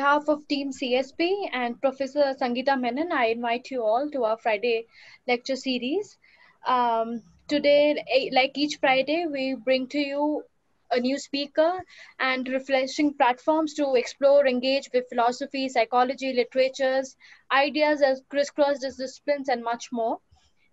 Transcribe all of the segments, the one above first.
behalf of Team CSP and Professor Sangeeta Menon, I invite you all to our Friday lecture series. Today, like each Friday, we bring to you a new speaker and refreshing platforms to explore, engage with philosophy, psychology, literatures, ideas as crisscross disciplines, and much more.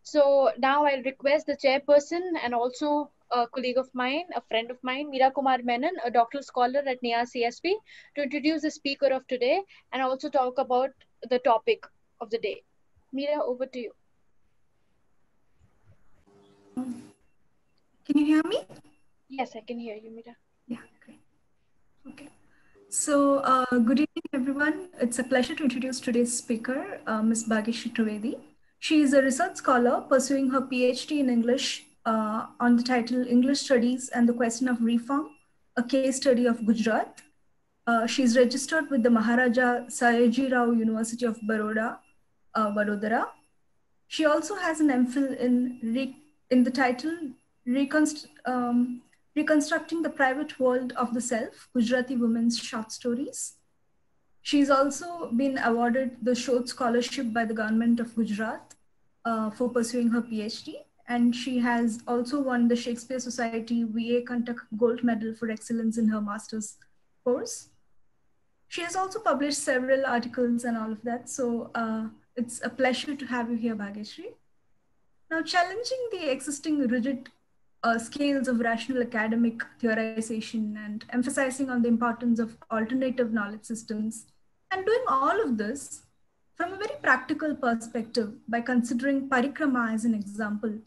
So now I'll request the chairperson and also a colleague of mine, a friend of mine, Meera Kumar Menon, a doctoral scholar at NIA CSP, to introduce the speaker of today and also talk about the topic of the day. Meera, over to you. Can you hear me? Yes, I can hear you, Meera. Yeah, great. Okay. So, good evening, everyone. It's a pleasure to introduce today's speaker, Ms. Bhageshri Trivedi. She is a research scholar pursuing her PhD in English on the title English Studies and the Question of Reform, a case study of Gujarat. She's registered with the Maharaja Sayaji Rao University of Vadodara. She also has an MPhil in the title Reconstructing the Private World of the Self, Gujarati Women's Short Stories. She's also been awarded the Shod Scholarship by the government of Gujarat for pursuing her PhD. And she has also won the Shakespeare Society VA Kantak Gold Medal for excellence in her master's course. She has also published several articles and all of that. So it's a pleasure to have you here, Bhageshri. Now, challenging the existing rigid scales of rational academic theorization and emphasizing on the importance of alternative knowledge systems, and doing all of this from a very practical perspective by considering parikrama as an example,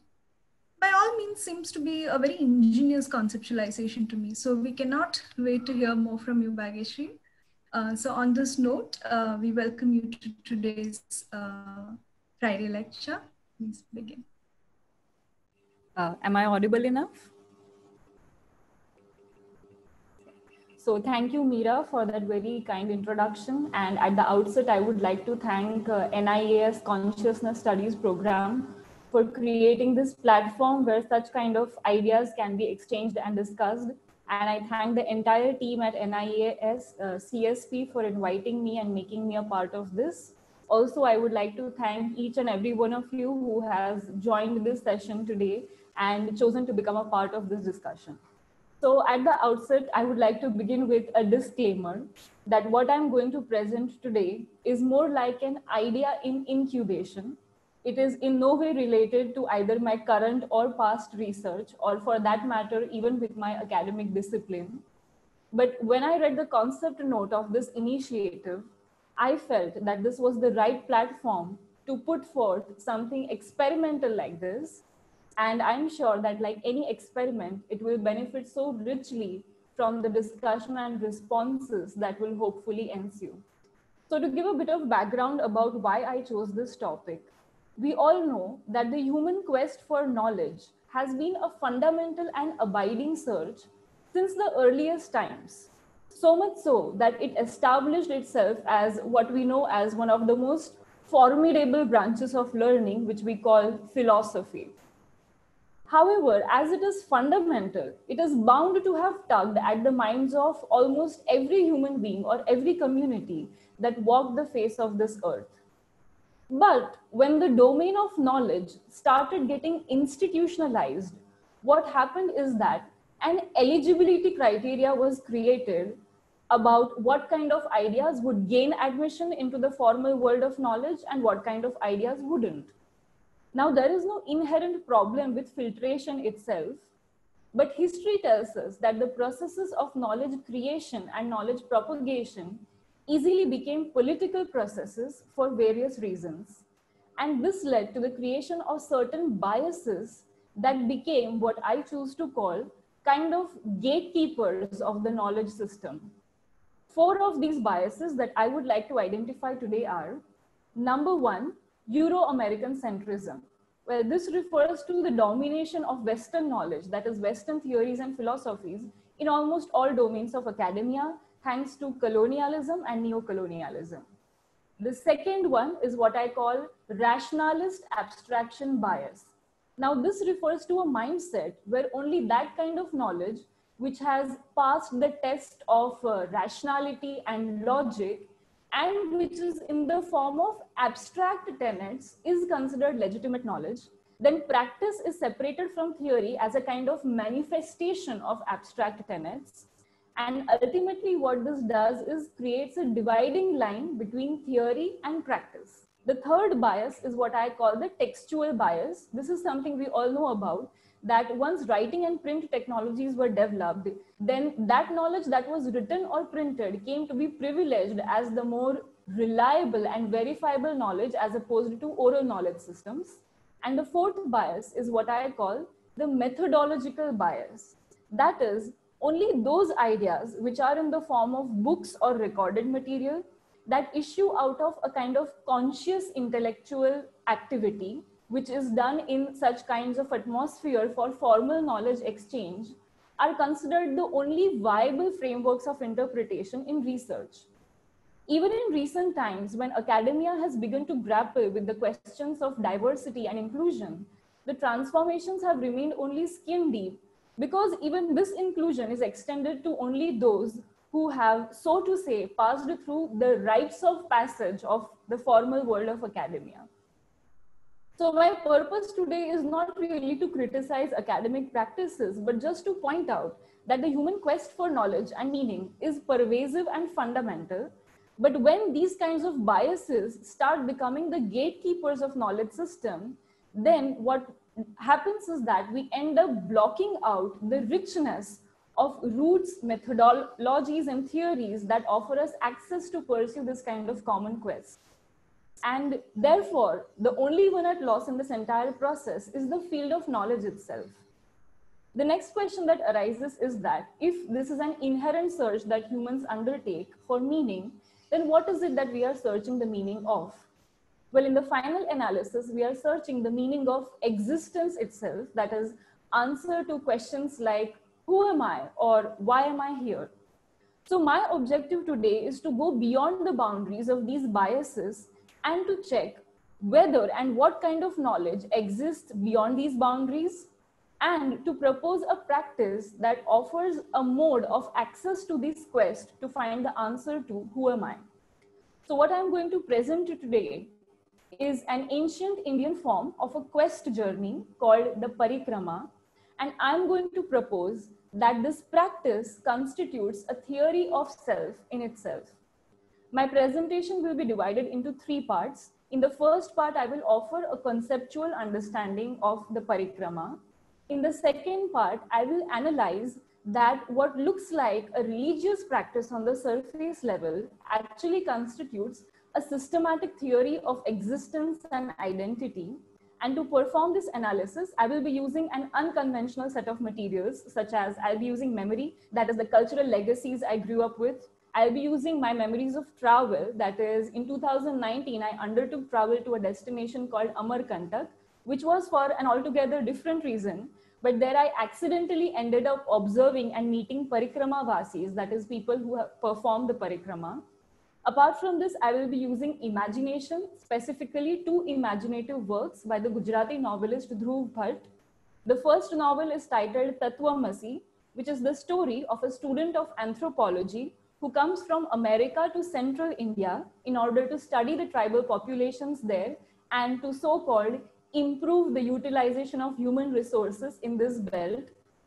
by all means seems to be a very ingenious conceptualization to me. So we cannot wait to hear more from you, Bhageshri. So on this note, we welcome you to today's Friday lecture. Please begin. Am I audible enough? So thank you, Meera, for that very kind introduction. And at the outset, I would like to thank NIAS Consciousness Studies program for creating this platform where such kind of ideas can be exchanged and discussed. And I thank the entire team at NIAS CSP for inviting me and making me a part of this. Also, I would like to thank each and every one of you who has joined this session today and chosen to become a part of this discussion. So at the outset, I would like to begin with a disclaimer that what I'm going to present today is more like an idea in incubation. It is in no way related to either my current or past research, or for that matter, even with my academic discipline. But when I read the concept note of this initiative, I felt that this was the right platform to put forth something experimental like this. And I'm sure that like any experiment, it will benefit so richly from the discussion and responses that will hopefully ensue. So to give a bit of background about why I chose this topic, we all know that the human quest for knowledge has been a fundamental and abiding search since the earliest times. So much so that it established itself as what we know as one of the most formidable branches of learning, which we call philosophy. However, as it is fundamental, it is bound to have tugged at the minds of almost every human being or every community that walked the face of this earth. But when the domain of knowledge started getting institutionalized, what happened is that an eligibility criteria was created about what kind of ideas would gain admission into the formal world of knowledge and what kind of ideas wouldn't. Now, there is no inherent problem with filtration itself, but history tells us that the processes of knowledge creation and knowledge propagation easily became political processes for various reasons. And this led to the creation of certain biases that became what I choose to call kind of gatekeepers of the knowledge system. 4 of these biases that I would like to identify today are: number 1, Euro-American centrism. Well, this refers to the domination of Western knowledge, that is Western theories and philosophies, in almost all domains of academia, thanks to colonialism and neo-colonialism. The second one is what I call rationalist abstraction bias. Now, this refers to a mindset where only that kind of knowledge which has passed the test of rationality and logic and which is in the form of abstract tenets is considered legitimate knowledge, then practice is separated from theory as a kind of manifestation of abstract tenets. And ultimately what this does is creates a dividing line between theory and practice. The third bias is what I call the textual bias. This is something we all know about, that once writing and print technologies were developed, then that knowledge that was written or printed came to be privileged as the more reliable and verifiable knowledge as opposed to oral knowledge systems. And the fourth bias is what I call the methodological bias. That is, only those ideas which are in the form of books or recorded material that issue out of a kind of conscious intellectual activity, which is done in such kinds of atmosphere for formal knowledge exchange, are considered the only viable frameworks of interpretation in research. Even in recent times, when academia has begun to grapple with the questions of diversity and inclusion, the transformations have remained only skin deep, because even this inclusion is extended to only those who have, so to say, passed through the rites of passage of the formal world of academia. So my purpose today is not really to criticize academic practices, but just to point out that the human quest for knowledge and meaning is pervasive and fundamental. But when these kinds of biases start becoming the gatekeepers of knowledge system, then what happens is that we end up blocking out the richness of roots, methodologies, and theories that offer us access to pursue this kind of common quest. And therefore, the only one at loss in this entire process is the field of knowledge itself. The next question that arises is that if this is an inherent search that humans undertake for meaning, then what is it that we are searching the meaning of? Well, in the final analysis, we are searching the meaning of existence itself, that is, answer to questions like, who am I, or why am I here? So my objective today is to go beyond the boundaries of these biases and to check whether and what kind of knowledge exists beyond these boundaries, and to propose a practice that offers a mode of access to this quest to find the answer to who am I. So what I'm going to present you today is an ancient Indian form of a quest journey called the parikrama, and I'm going to propose that this practice constitutes a theory of self in itself. My presentation will be divided into three parts. In the first part, I will offer a conceptual understanding of the parikrama. In the second part, I will analyze that what looks like a religious practice on the surface level actually constitutes a systematic theory of existence and identity. And to perform this analysis, I will be using an unconventional set of materials, such as I'll be using memory, that is the cultural legacies I grew up with. I'll be using my memories of travel, that is in 2019, I undertook travel to a destination called Amarkantak, which was for an altogether different reason. But there I accidentally ended up observing and meeting parikrama vasis, that is people who have performed the parikrama. Apart from this, I will be using imagination, specifically two imaginative works by the Gujarati novelist Dhruv Bhatt. The first novel is titled Tatvamasi, which is the story of a student of anthropology who comes from America to central India in order to study the tribal populations there and to so-called improve the utilization of human resources in this belt.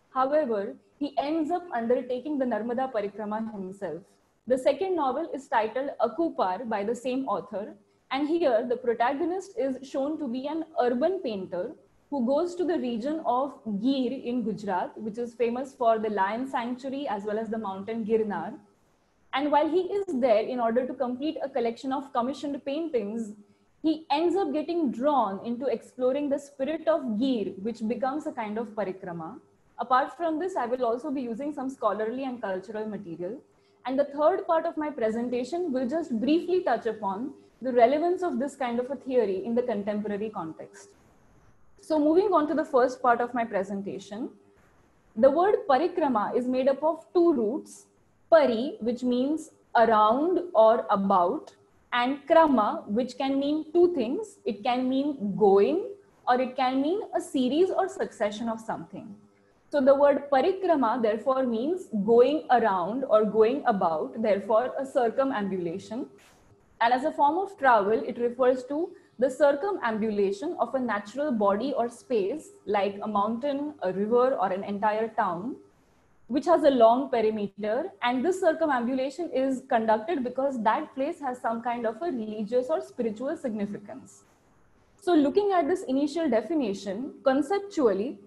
However, he ends up undertaking the Narmada Parikrama himself. The second novel is titled Akupar by the same author, and here the protagonist is shown to be an urban painter who goes to the region of Gir in Gujarat, which is famous for the lion sanctuary as well as the mountain Girnar. And while he is there in order to complete a collection of commissioned paintings, he ends up getting drawn into exploring the spirit of Gir, which becomes a kind of parikrama. Apart from this, I will also be using some scholarly and cultural material. And the third part of my presentation will just briefly touch upon the relevance of this kind of a theory in the contemporary context. So moving on to the first part of my presentation, the word parikrama is made up of two roots, pari, which means around or about, and krama, which can mean two things. It can mean going, or it can mean a series or succession of something. So the word parikrama therefore means going around or going about, therefore a circumambulation. And as a form of travel, it refers to the circumambulation of a natural body or space like a mountain, a river, or an entire town, which has a long perimeter. And this circumambulation is conducted because that place has some kind of a religious or spiritual significance. So looking at this initial definition, conceptually,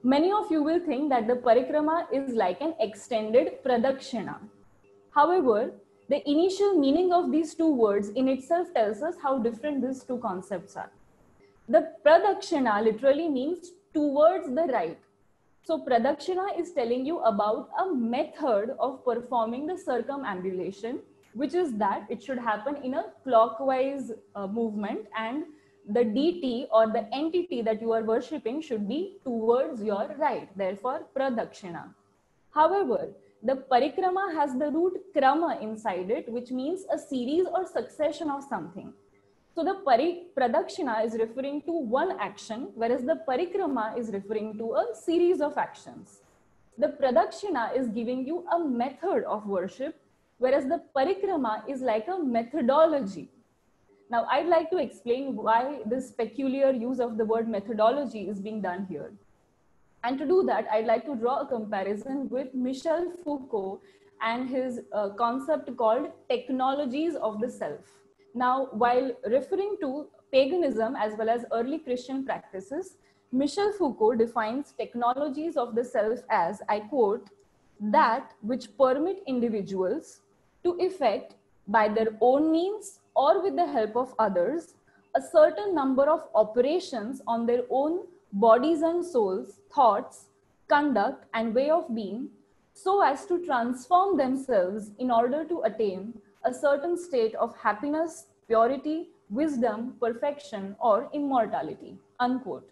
many of you will think that the parikrama is like an extended pradakshina. However, the initial meaning of these two words in itself tells us how different these two concepts are. The pradakshina literally means towards the right. So pradakshina is telling you about a method of performing the circumambulation, which is that it should happen in a clockwise movement, and the deity or the entity that you are worshipping should be towards your right, therefore pradakshina. However, the parikrama has the root krama inside it, which means a series or succession of something. So the pradakshina is referring to one action, whereas the parikrama is referring to a series of actions. The pradakshina is giving you a method of worship, whereas the parikrama is like a methodology. Now, I'd like to explain why this peculiar use of the word methodology is being done here. And to do that, I'd like to draw a comparison with Michel Foucault and his concept called technologies of the self. Now, while referring to paganism as well as early Christian practices, Michel Foucault defines technologies of the self as, I quote, that which permit individuals to effect by their own means or with the help of others a certain number of operations on their own bodies and souls, thoughts, conduct, and way of being, so as to transform themselves in order to attain a certain state of happiness, purity, wisdom, perfection, or immortality, unquote.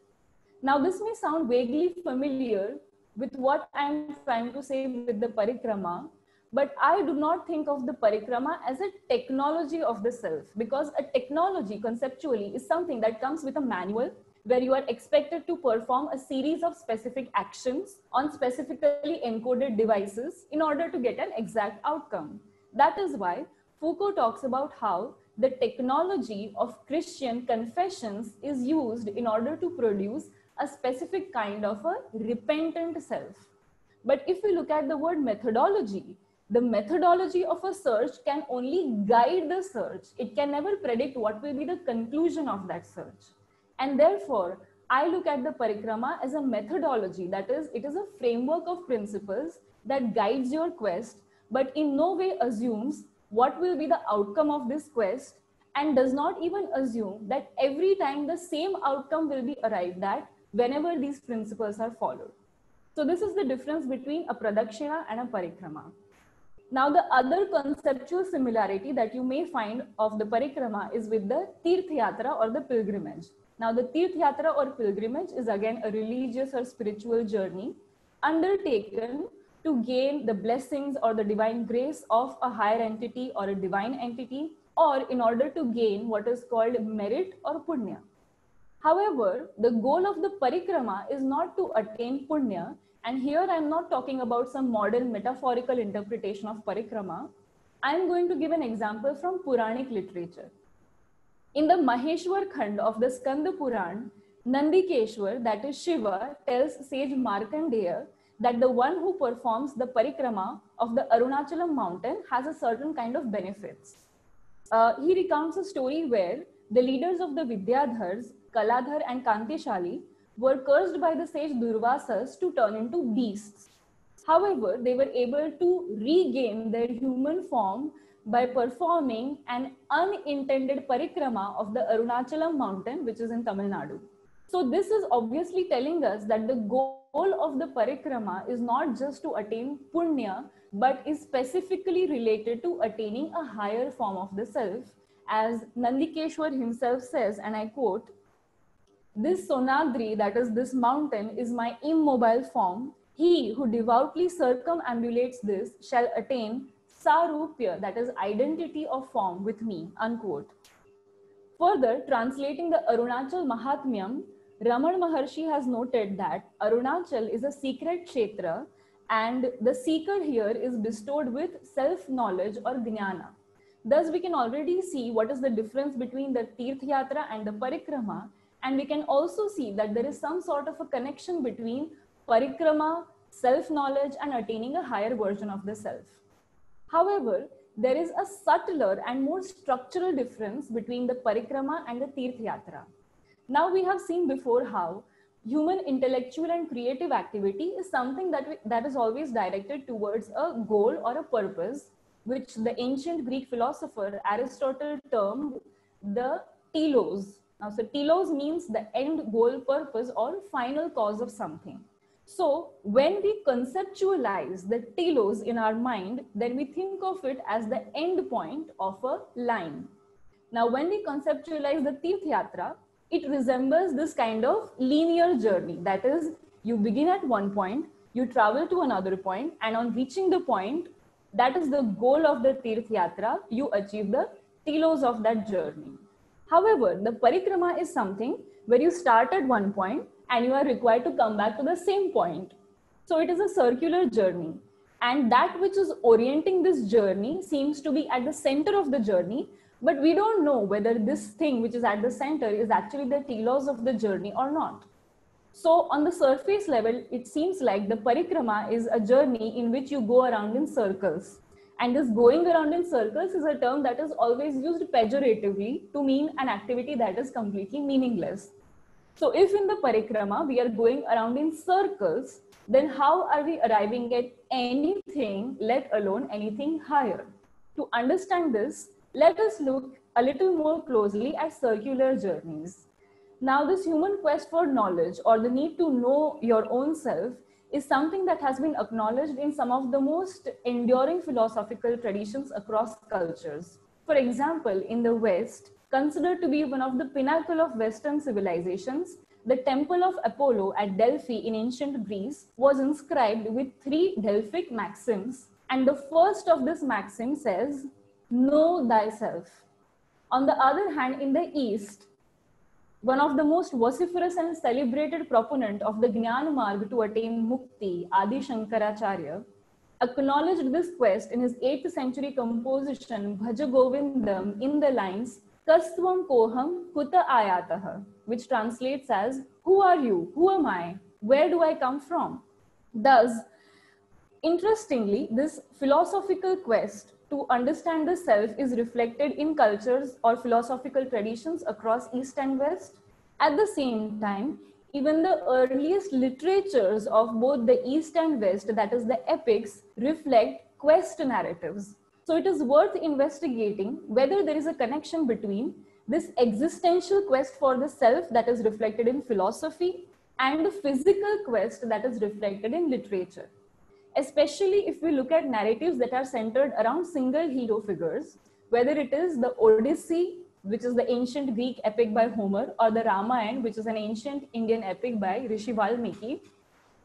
Now, this may sound vaguely familiar with what I'm trying to say with the parikrama, but I do not think of the parikrama as a technology of the self, because a technology conceptually is something that comes with a manual where you are expected to perform a series of specific actions on specifically encoded devices in order to get an exact outcome. That is why Foucault talks about how the technology of Christian confessions is used in order to produce a specific kind of a repentant self. But if we look at the word methodology, the methodology of a search can only guide the search. It can never predict what will be the conclusion of that search. And therefore, I look at the parikrama as a methodology. That is, it is a framework of principles that guides your quest, but in no way assumes what will be the outcome of this quest, and does not even assume that every time the same outcome will be arrived at whenever these principles are followed. So this is the difference between a pradakshina and a parikrama. Now, the other conceptual similarity that you may find of the parikrama is with the Tirth Yatra or the pilgrimage. Now, the Tirth Yatra or pilgrimage is again a religious or spiritual journey undertaken to gain the blessings or the divine grace of a higher entity or a divine entity, or in order to gain what is called merit or punya. However, the goal of the parikrama is not to attain punya, and here I'm not talking about some modern metaphorical interpretation of parikrama. I'm going to give an example from Puranic literature. In the Maheshwar Khand of the Skanda Puran, Nandikeshwar, that is Shiva, tells sage Markandeya that the one who performs the parikrama of the Arunachalam mountain has a certain kind of benefits. He recounts a story where the leaders of the Vidyadhars, Kaladhar and Kantishali, were cursed by the sage Durvasas to turn into beasts. However, they were able to regain their human form by performing an unintended parikrama of the Arunachalam mountain, which is in Tamil Nadu. So this is obviously telling us that the goal of the parikrama is not just to attain punya, but is specifically related to attaining a higher form of the self. As Nandikeshwar himself says, and I quote, "This Sonadri, that is this mountain, is my immobile form. He who devoutly circumambulates this shall attain sarupya, that is identity of form with me," unquote. Further, translating the Arunachal Mahatmyam, Raman Maharshi has noted that Arunachal is a secret kshetra, and the seeker here is bestowed with self-knowledge or jnana. Thus, we can already see what is the difference between the Tirth Yatra and the Parikrama. And we can also see that there is some sort of a connection between Parikrama, self-knowledge, and attaining a higher version of the self. However, there is a subtler and more structural difference between the Parikrama and the Tirth Yatra. Now, we have seen before how human intellectual and creative activity is something that is always directed towards a goal or a purpose, which the ancient Greek philosopher Aristotle termed the telos. Now, so telos means the end goal, purpose, or final cause of something. So when we conceptualize the telos in our mind, then we think of it as the end point of a line. Now, when we conceptualize the Tirth Yatra, it resembles this kind of linear journey. That is, you begin at one point, you travel to another point, and on reaching the point, that is the goal of the Tirth Yatra, you achieve the telos of that journey. However, the Parikrama is something where you start at one point and you are required to come back to the same point. So it is a circular journey. And that which is orienting this journey seems to be at the center of the journey, but we don't know whether this thing which is at the center is actually the telos of the journey or not. So on the surface level, it seems like the Parikrama is a journey in which you go around in circles. And this going around in circles is a term that is always used pejoratively to mean an activity that is completely meaningless. So if in the Parikrama we are going around in circles, then how are we arriving at anything, let alone anything higher? To understand this, let us look a little more closely at circular journeys. Now, this human quest for knowledge, or the need to know your own self, is something that has been acknowledged in some of the most enduring philosophical traditions across cultures. For example, in the West, considered to be one of the pinnacle of Western civilizations, the Temple of Apollo at Delphi in ancient Greece was inscribed with 3 Delphic maxims, and the first of this maxim says, "Know thyself." On the other hand, in the East, one of the most vociferous and celebrated proponent of the Jnana Marg to attain Mukti, Adi Shankaracharya, acknowledged this quest in his 8th century composition Bhaja Govindam in the lines Kastvam Koham Kuta Ayataha, which translates as, "Who are you? Who am I? Where do I come from?" Thus, interestingly, this philosophical quest to understand the self is reflected in cultures or philosophical traditions across East and West. At the same time, even the earliest literatures of both the East and West, that is the epics, reflect quest narratives. So it is worth investigating whether there is a connection between this existential quest for the self that is reflected in philosophy and the physical quest that is reflected in literature. Especially if we look at narratives that are centered around single hero figures, whether it is the Odyssey, which is the ancient Greek epic by Homer, or the Ramayana, which is an ancient Indian epic by Rishi Valmiki,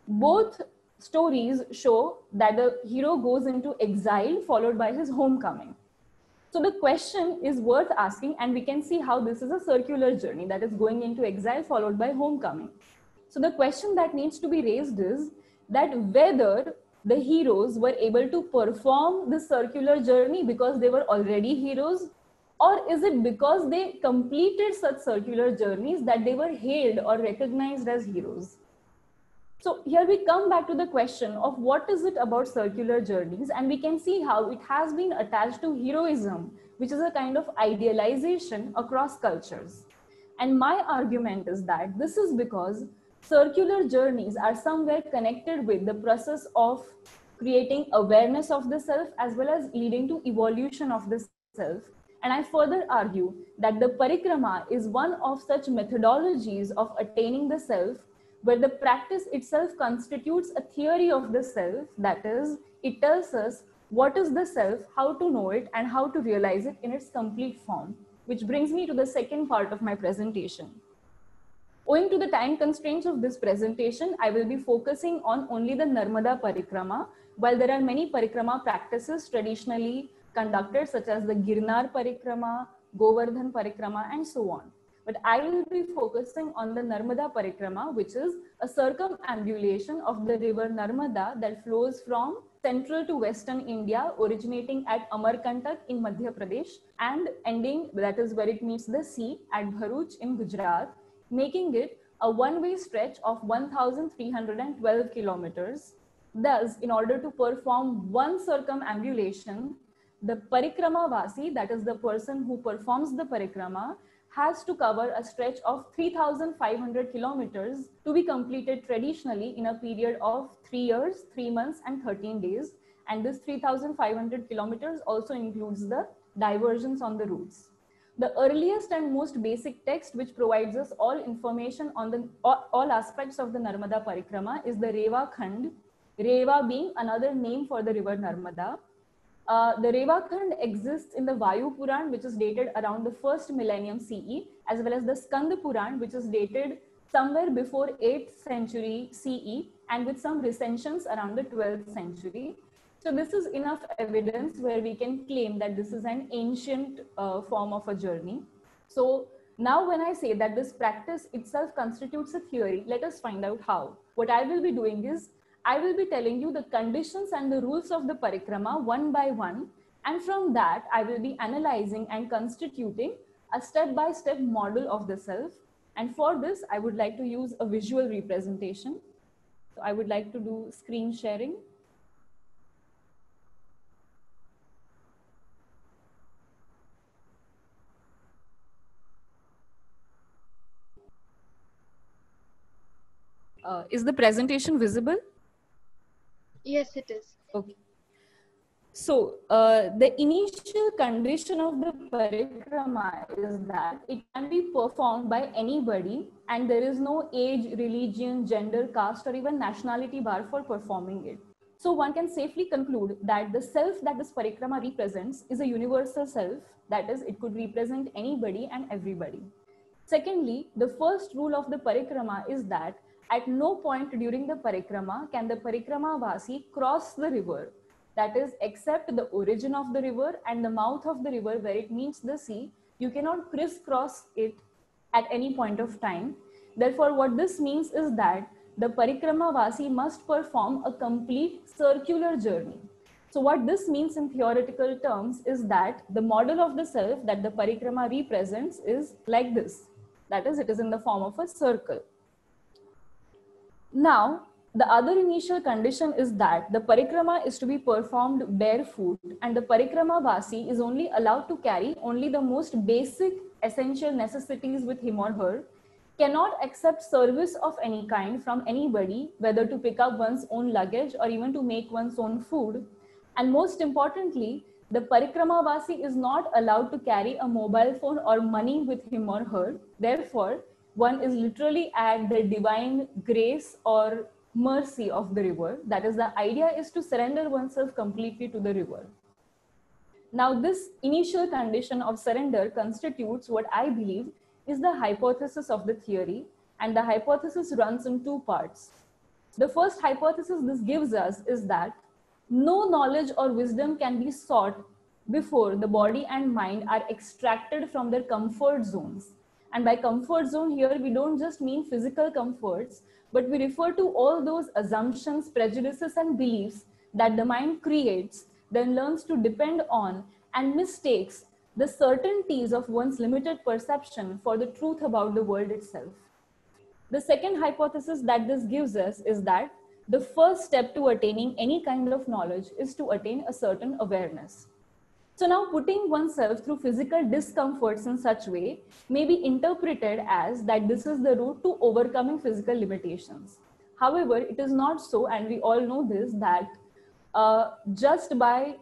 both stories show that the hero goes into exile followed by his homecoming. So the question is worth asking, and we can see how this is a circular journey that is going into exile followed by homecoming. So the question that needs to be raised is that whether the heroes were able to perform this circular journey because they were already heroes, or is it because they completed such circular journeys that they were hailed or recognized as heroes? So here we come back to the question of what is it about circular journeys, and we can see how it has been attached to heroism, which is a kind of idealization across cultures. And my argument is that this is because circular journeys are somewhere connected with the process of creating awareness of the self as well as leading to evolution of the self. And I further argue that the Parikrama is one of such methodologies of attaining the self, where the practice itself constitutes a theory of the self. That is, it tells us what is the self, how to know it, and how to realize it in its complete form, which brings me to the second part of my presentation. Owing to the time constraints of this presentation, I will be focusing on only the Narmada Parikrama, while there are many Parikrama practices traditionally conducted, such as the Girnar Parikrama, Govardhan Parikrama, and so on. But I will be focusing on the Narmada Parikrama, which is a circumambulation of the river Narmada that flows from central to Western India, originating at Amarkantak in Madhya Pradesh and ending, that is where it meets the sea, at Bharuch in Gujarat, making it a one-way stretch of 1,312 kilometers. Thus, in order to perform one circumambulation, the Parikrama Vasi, that is the person who performs the Parikrama, has to cover a stretch of 3,500 kilometers to be completed traditionally in a period of 3 years, 3 months and 13 days. And this 3,500 kilometers also includes the diversions on the routes. The earliest and most basic text which provides us all information on the all aspects of the Narmada Parikrama is the Reva Khand, Reva being another name for the river Narmada. The Revakhand exists in the Vayu Puran, which is dated around the 1st millennium CE, as well as the Skanda Puran, which is dated somewhere before 8th century CE, and with some recensions around the 12th century. So this is enough evidence where we can claim that this is an ancient form of a journey. So now when I say that this practice itself constitutes a theory, let us find out how. What I will be doing is, I will be telling you the conditions and the rules of the parikrama one by one, and from that I will be analyzing and constituting a step-by-step model of the self. And for this, I would like to use a visual representation. So I would like to do screen sharing. Is the presentation visible? Yes, it is. Okay. So the initial condition of the parikrama is that it can be performed by anybody, and there is no age, religion, gender, caste, or even nationality bar for performing it. So one can safely conclude that the self that this parikrama represents is a universal self, that is, it could represent anybody and everybody. Secondly, the first rule of the parikrama is that at no point during the parikrama can the parikrama vasi cross the river. That is, except the origin of the river and the mouth of the river where it meets the sea, you cannot crisscross it at any point of time. Therefore, what this means is that the parikrama vasi must perform a complete circular journey. So what this means in theoretical terms is that the model of the self that the parikrama represents is like this. That is, it is in the form of a circle. Now, the other initial condition is that the parikrama is to be performed barefoot, and the parikrama vasi is only allowed to carry only the most basic essential necessities with him or her, cannot accept service of any kind from anybody, whether to pick up one's own luggage or even to make one's own food. And most importantly, the parikrama vasi is not allowed to carry a mobile phone or money with him or her. Therefore, one is literally at the divine grace or mercy of the river. That is, the idea is to surrender oneself completely to the river. Now, this initial condition of surrender constitutes what I believe is the hypothesis of the theory, and the hypothesis runs in two parts. The first hypothesis this gives us is that no knowledge or wisdom can be sought before the body and mind are extracted from their comfort zones. And by comfort zone here, we don't just mean physical comforts, but we refer to all those assumptions, prejudices, and beliefs that the mind creates, then learns to depend on, and mistakes the certainties of one's limited perception for the truth about the world itself. The second hypothesis that this gives us is that the first step to attaining any kind of knowledge is to attain a certain awareness. So now putting oneself through physical discomforts in such way may be interpreted as that this is the route to overcoming physical limitations. However, it is not so, and we all know this, that just by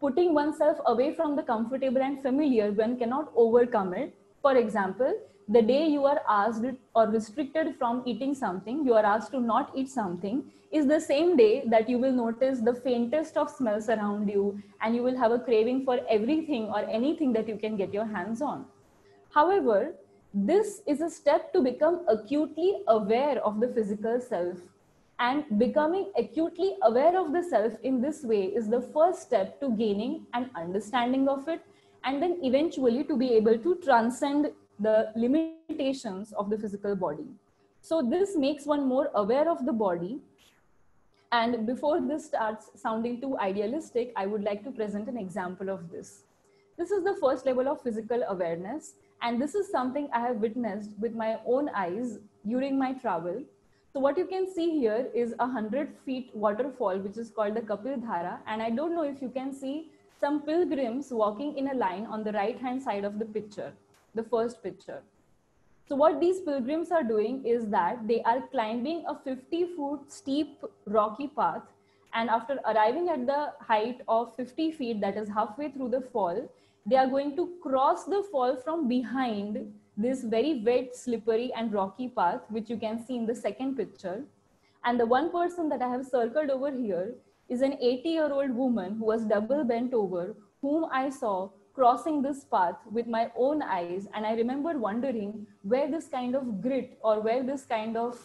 putting oneself away from the comfortable and familiar, one cannot overcome it. For example, the day you are asked or restricted from eating something, you are asked to not eat something, is the same day that you will notice the faintest of smells around you, and you will have a craving for everything or anything that you can get your hands on. However, this is a step to become acutely aware of the physical self, and becoming acutely aware of the self in this way is the first step to gaining an understanding of it, and then eventually to be able to transcend the limitations of the physical body. So this makes one more aware of the body. And before this starts sounding too idealistic, I would like to present an example of this. This is the first level of physical awareness, and this is something I have witnessed with my own eyes during my travel. So what you can see here is a 100-feet waterfall, which is called the Kapil Dhara. And I don't know if you can see some pilgrims walking in a line on the right-hand side of the picture, the first picture. So what these pilgrims are doing is that they are climbing a 50-foot steep rocky path, and after arriving at the height of 50 feet, that is halfway through the fall, they are going to cross the fall from behind this very wet, slippery and rocky path, which you can see in the second picture. And the one person that I have circled over here is an 80-year-old woman who was double bent over, whom I saw crossing this path with my own eyes. And I remember wondering where this kind of grit or where this kind of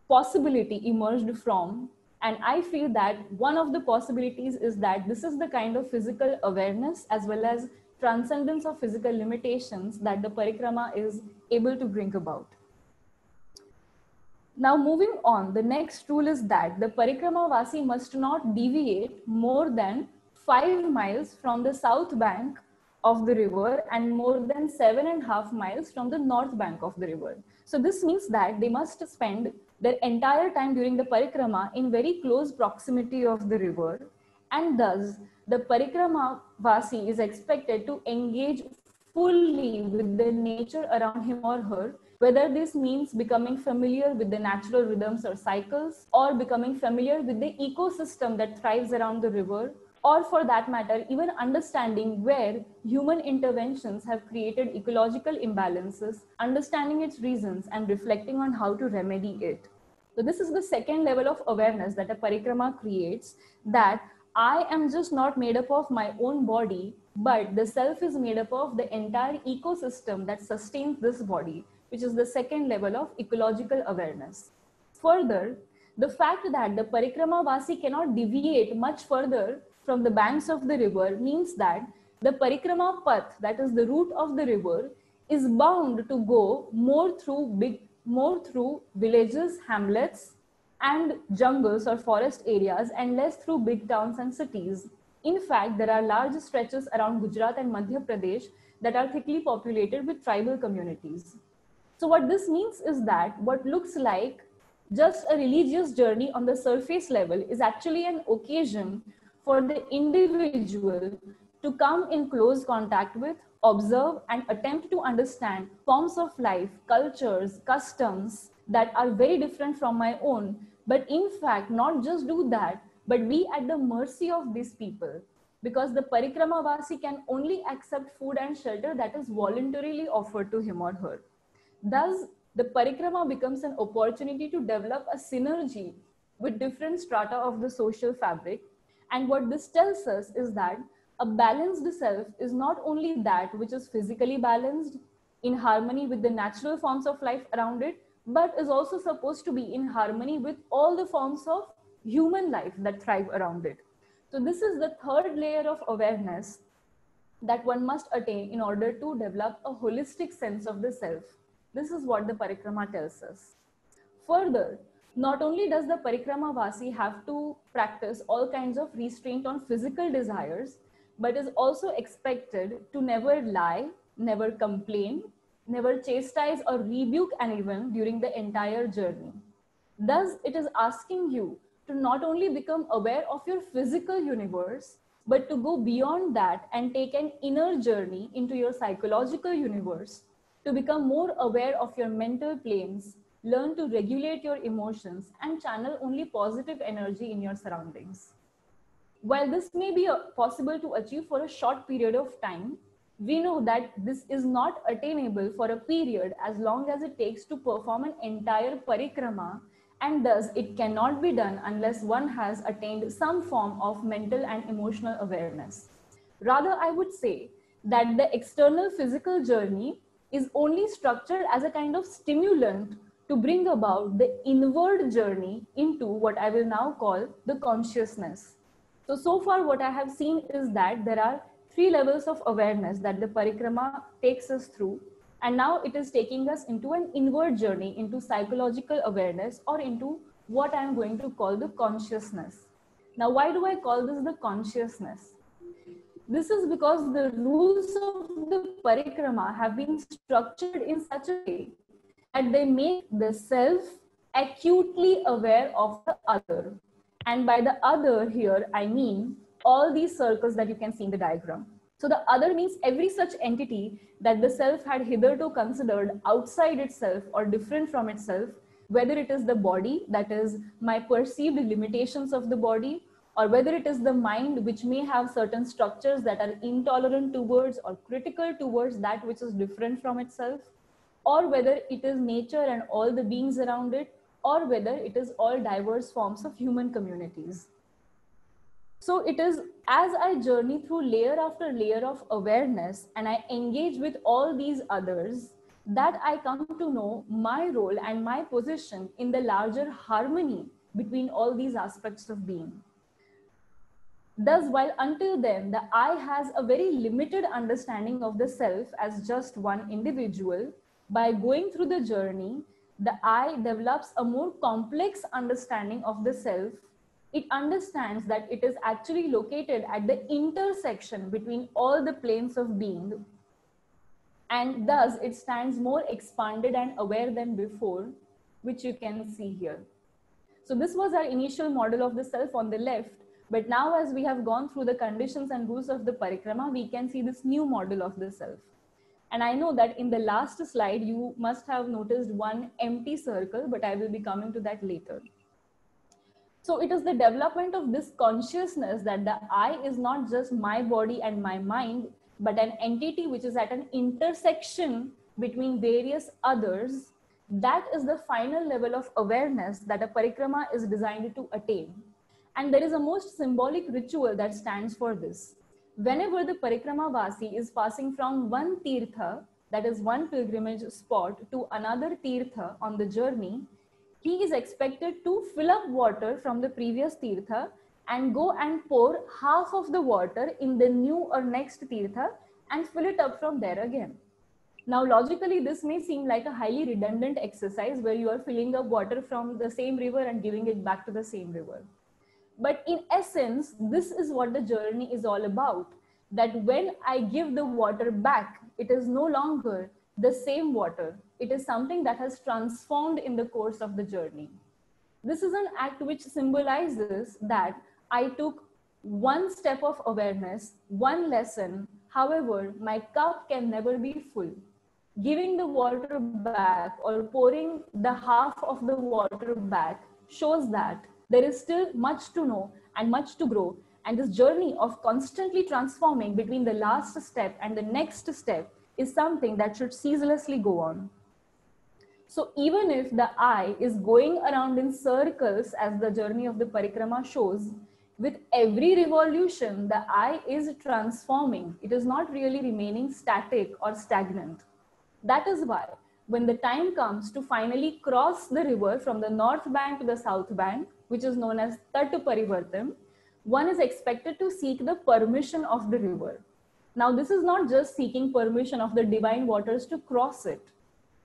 possibility emerged from. And I feel that one of the possibilities is that this is the kind of physical awareness as well as transcendence of physical limitations that the parikrama is able to bring about. Now moving on, the next rule is that the parikrama vasi must not deviate more than 5 miles from the south bank of the river and more than 7.5 miles from the north bank of the river. So this means that they must spend their entire time during the parikrama in very close proximity of the river, and thus the parikrama vasi is expected to engage fully with the nature around him or her, whether this means becoming familiar with the natural rhythms or cycles, or becoming familiar with the ecosystem that thrives around the river, or for that matter, even understanding where human interventions have created ecological imbalances, understanding its reasons and reflecting on how to remedy it. So this is the second level of awareness that a parikrama creates, that I am just not made up of my own body, but the self is made up of the entire ecosystem that sustains this body, which is the second level of ecological awareness. Further, the fact that the parikrama vasi cannot deviate much further from the banks of the river means that the parikrama path, that is the route of the river, is bound to go more through villages, hamlets, and jungles or forest areas, and less through big towns and cities. In fact, there are large stretches around Gujarat and Madhya Pradesh that are thickly populated with tribal communities. So what this means is that what looks like just a religious journey on the surface level is actually an occasion for the individual to come in close contact with, observe, and attempt to understand forms of life, cultures, customs that are very different from my own. But in fact, not just do that, but be at the mercy of these people. Because the parikrama vasi can only accept food and shelter that is voluntarily offered to him or her. Thus, the parikrama becomes an opportunity to develop a synergy with different strata of the social fabric. And what this tells us is that a balanced self is not only that which is physically balanced, in harmony with the natural forms of life around it, but is also supposed to be in harmony with all the forms of human life that thrive around it. So this is the third layer of awareness that one must attain in order to develop a holistic sense of the self. This is what the parikrama tells us. Further, not only does the parikrama vasi have to practice all kinds of restraint on physical desires, but is also expected to never lie, never complain, never chastise or rebuke anyone during the entire journey. Thus, it is asking you to not only become aware of your physical universe, but to go beyond that and take an inner journey into your psychological universe, to become more aware of your mental planes, learn to regulate your emotions, and channel only positive energy in your surroundings. While this may be possible to achieve for a short period of time, we know that this is not attainable for a period as long as it takes to perform an entire parikrama, and thus it cannot be done unless one has attained some form of mental and emotional awareness. Rather, I would say that the external physical journey is only structured as a kind of stimulant to bring about the inward journey into what I will now call the consciousness. So far what I have seen is that there are 3 levels of awareness that the parikrama takes us through, and now it is taking us into an inward journey into psychological awareness or into what I'm going to call the consciousness. Now, why do I call this the consciousness? This is because the rules of the parikrama have been structured in such a way that they make the self acutely aware of the other. And by the other here, I mean all these circles that you can see in the diagram. So the other means every such entity that the self had hitherto considered outside itself or different from itself, whether it is the body, that is my perceived limitations of the body, or whether it is the mind, which may have certain structures that are intolerant towards or critical towards that which is different from itself, or whether it is nature and all the beings around it, or whether it is all diverse forms of human communities. So it is as I journey through layer after layer of awareness and I engage with all these others that I come to know my role and my position in the larger harmony between all these aspects of being. Thus, while until then, the I has a very limited understanding of the self as just one individual, by going through the journey, the I develops a more complex understanding of the self. It understands that it is actually located at the intersection between all the planes of being, and thus it stands more expanded and aware than before, which you can see here. So this was our initial model of the self on the left, but now as we have gone through the conditions and rules of the parikrama, we can see this new model of the self. And I know that in the last slide, you must have noticed one empty circle, but I will be coming to that later. So it is the development of this consciousness that the I is not just my body and my mind, but an entity which is at an intersection between various others. That is the final level of awareness that a parikrama is designed to attain. And there is a most symbolic ritual that stands for this. Whenever the parikrama vasi is passing from one tirtha, that is one pilgrimage spot, to another tirtha on the journey, he is expected to fill up water from the previous tirtha and go and pour half of the water in the new or next tirtha and fill it up from there again. Now, logically, this may seem like a highly redundant exercise where you are filling up water from the same river and giving it back to the same river. But in essence, this is what the journey is all about. That when I give the water back, it is no longer the same water. It is something that has transformed in the course of the journey. This is an act which symbolizes that I took one step of awareness, one lesson. However, my cup can never be full. Giving the water back or pouring the half of the water back shows that there is still much to know and much to grow. And this journey of constantly transforming between the last step and the next step is something that should ceaselessly go on. So even if the I is going around in circles, as the journey of the parikrama shows, with every revolution, the I is transforming. It is not really remaining static or stagnant. That is why when the time comes to finally cross the river from the north bank to the south bank, which is known as Tat Parivartan, one is expected to seek the permission of the river. Now, this is not just seeking permission of the divine waters to cross it.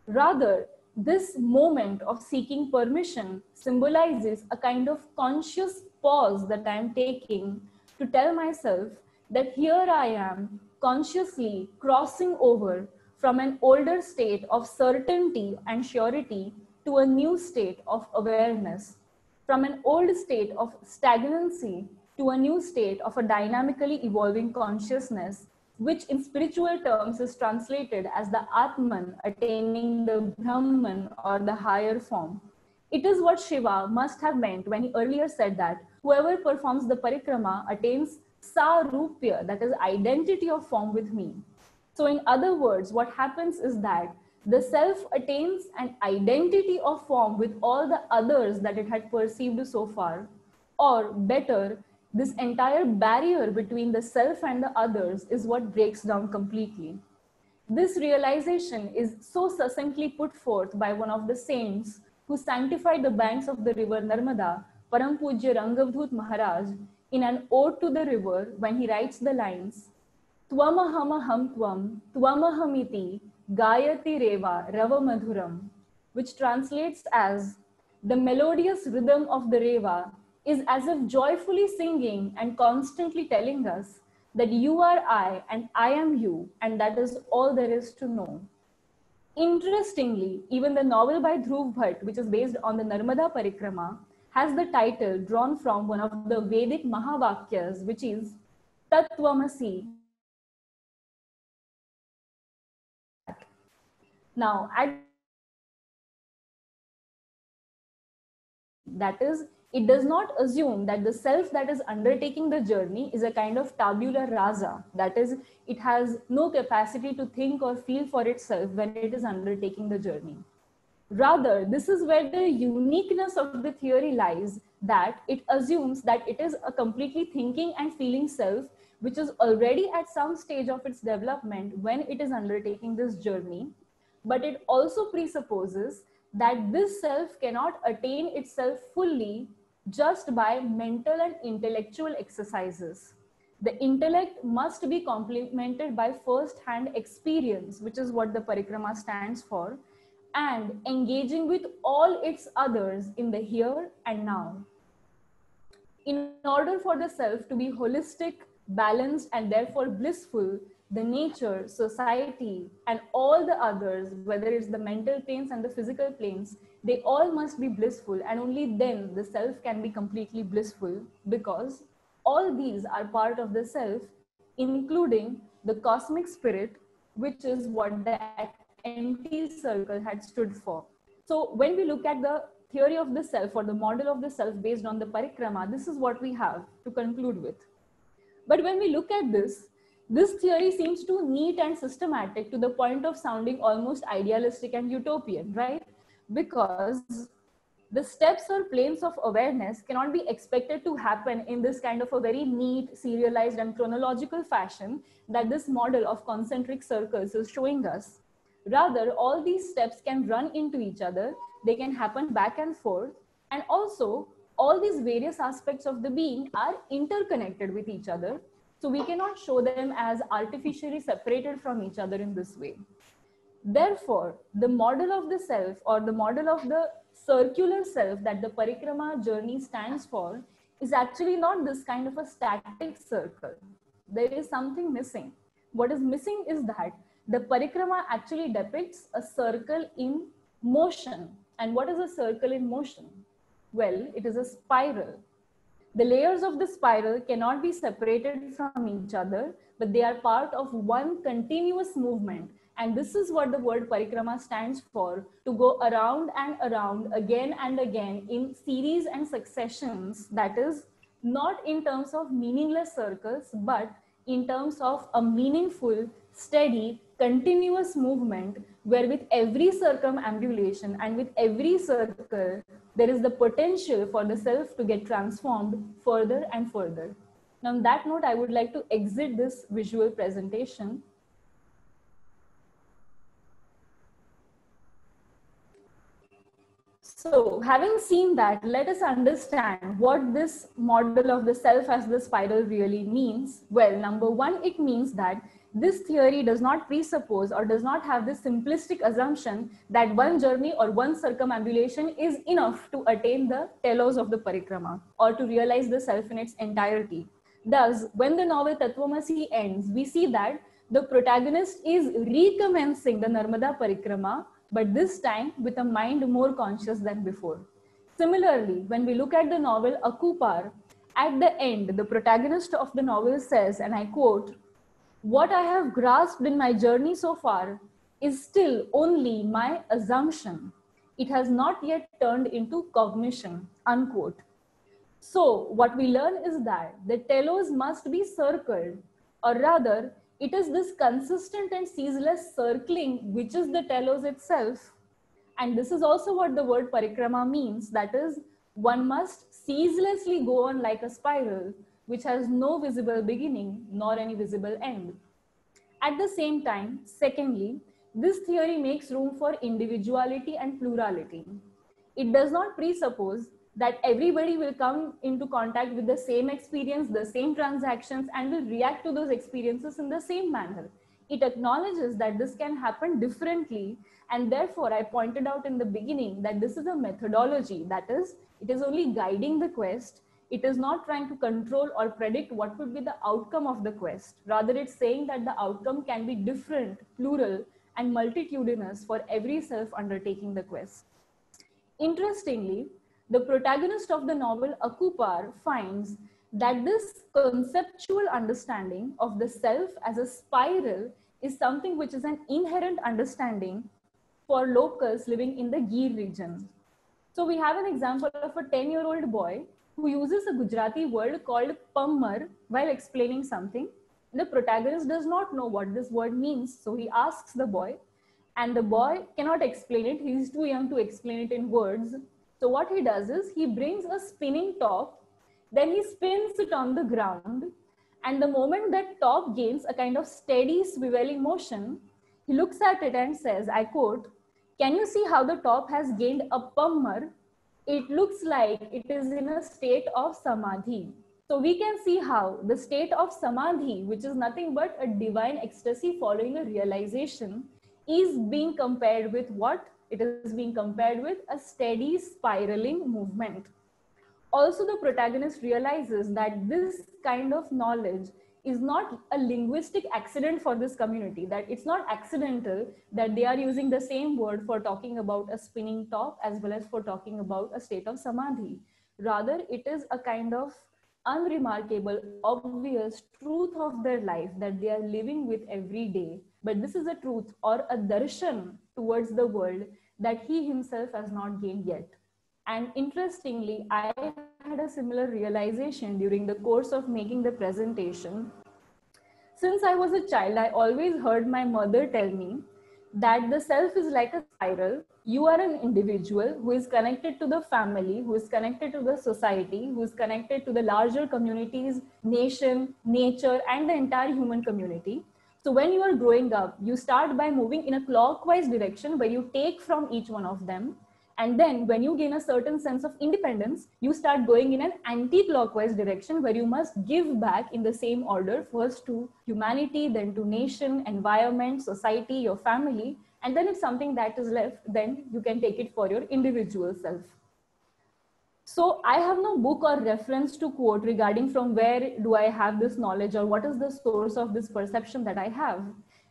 Rather, this moment of seeking permission symbolizes a kind of conscious pause that I am taking to tell myself that here I am consciously crossing over from an older state of certainty and surety to a new state of awareness, from an old state of stagnancy to a new state of a dynamically evolving consciousness, which in spiritual terms is translated as the Atman attaining the Brahman or the higher form. It is what Shiva must have meant when he earlier said that whoever performs the parikrama attains Sarupya, that is identity of form with me. So in other words, what happens is that the self attains an identity of form with all the others that it had perceived so far, or better, this entire barrier between the self and the others is what breaks down completely. This realization is so succinctly put forth by one of the saints who sanctified the banks of the river Narmada, Param Pujya Rangavdhut Maharaj, in an ode to the river when he writes the lines, Twamahamaham Tvam, Twamahamiti, Gayati Reva Rava Madhuram, which translates as, The melodious rhythm of the Reva is as if joyfully singing and constantly telling us that you are I and I am you, and that is all there is to know. Interestingly, even the novel by Dhruv Bhatt, which is based on the Narmada Parikrama, has the title drawn from one of the Vedic Mahavakyas, which is Tattvamasi. Now, that is, it does not assume that the self that is undertaking the journey is a kind of tabula rasa. That is, it has no capacity to think or feel for itself when it is undertaking the journey. Rather, this is where the uniqueness of the theory lies, that it assumes that it is a completely thinking and feeling self, which is already at some stage of its development when it is undertaking this journey. But it also presupposes that this self cannot attain itself fully just by mental and intellectual exercises. The intellect must be complemented by first-hand experience, which is what the parikrama stands for, and engaging with all its others in the here and now. In order for the self to be holistic, balanced, and therefore blissful, the nature, society, and all the others, whether it's the mental planes and the physical planes, they all must be blissful, and only then the self can be completely blissful, because all these are part of the self, including the cosmic spirit, which is what the empty circle had stood for. So when we look at the theory of the self or the model of the self based on the parikrama, this is what we have to conclude with. But when we look at this theory seems too neat and systematic to the point of sounding almost idealistic and utopian, right? Because the steps or planes of awareness cannot be expected to happen in this kind of a very neat, serialized and chronological fashion that this model of concentric circles is showing us. Rather, all these steps can run into each other, they can happen back and forth, and also all these various aspects of the being are interconnected with each other. So we cannot show them as artificially separated from each other in this way. Therefore, the model of the self or the model of the circular self that the parikrama journey stands for is actually not this kind of a static circle. There is something missing. What is missing is that the parikrama actually depicts a circle in motion. And what is a circle in motion? Well, it is a spiral. The layers of the spiral cannot be separated from each other, but they are part of one continuous movement. And this is what the word parikrama stands for, to go around and around again and again in series and successions. That is not in terms of meaningless circles, but in terms of a meaningful, steady, continuous movement where with every circumambulation and with every circle, there is the potential for the self to get transformed further and further. Now, on that note, I would like to exit this visual presentation. So, having seen that, let us understand what this model of the self as the spiral really means. Well, number one, it means that this theory does not presuppose or does not have this simplistic assumption that one journey or one circumambulation is enough to attain the telos of the parikrama or to realize the self in its entirety. Thus, when the novel Tattvamasi ends, we see that the protagonist is recommencing the Narmada Parikrama, but this time with a mind more conscious than before. Similarly, when we look at the novel Akupar, at the end, the protagonist of the novel says, and I quote, "What I have grasped in my journey so far is still only my assumption. It has not yet turned into cognition," unquote. So what we learn is that the telos must be circled, or rather, it is this consistent and ceaseless circling which is the telos itself. And this is also what the word parikrama means. That is, one must ceaselessly go on like a spiral, which has no visible beginning nor any visible end. At the same time, secondly, this theory makes room for individuality and plurality. It does not presuppose that everybody will come into contact with the same experience, the same transactions, and will react to those experiences in the same manner. it acknowledges that this can happen differently. And therefore, I pointed out in the beginning that this is a methodology, that is, it is only guiding the quest. It is not trying to control or predict what would be the outcome of the quest. Rather, it's saying that the outcome can be different, plural, and multitudinous for every self undertaking the quest. Interestingly, the protagonist of the novel, Akupar, finds that this conceptual understanding of the self as a spiral is something which is an inherent understanding for locals living in the Gir region. So we have an example of a 10-year-old boy who uses a Gujarati word called pammar while explaining something. The protagonist does not know what this word means, so he asks the boy, and the boy cannot explain it. He's too young to explain it in words. So what he does is he brings a spinning top, then he spins it on the ground, and the moment that top gains a kind of steady swiveling motion, he looks at it and says, I quote, "Can you see how the top has gained a pammar? It looks like it is in a state of samadhi." So we can see how the state of samadhi, which is nothing but a divine ecstasy following a realization, is being compared with what? It is being compared with a steady spiraling movement. Also, the protagonist realizes that this kind of knowledge is not a linguistic accident for this community, that it's not accidental that they are using the same word for talking about a spinning top as well as for talking about a state of samadhi. Rather, it is a kind of unremarkable, obvious truth of their life that they are living with every day. But this is a truth or a darshan towards the world that he himself has not gained yet. And interestingly, I had a similar realization during the course of making the presentation. Since I was a child, I always heard my mother tell me that the self is like a spiral. You are an individual who is connected to the family, who is connected to the society, who is connected to the larger communities, nation, nature, and the entire human community. So when you are growing up, you start by moving in a clockwise direction where you take from each one of them. And then when you gain a certain sense of independence, you start going in an anti-clockwise direction where you must give back in the same order, first to humanity, then to nation, environment, society, your family. And then if something that is left, then you can take it for your individual self. So I have no book or reference to quote regarding from where do I have this knowledge or what is the source of this perception that I have.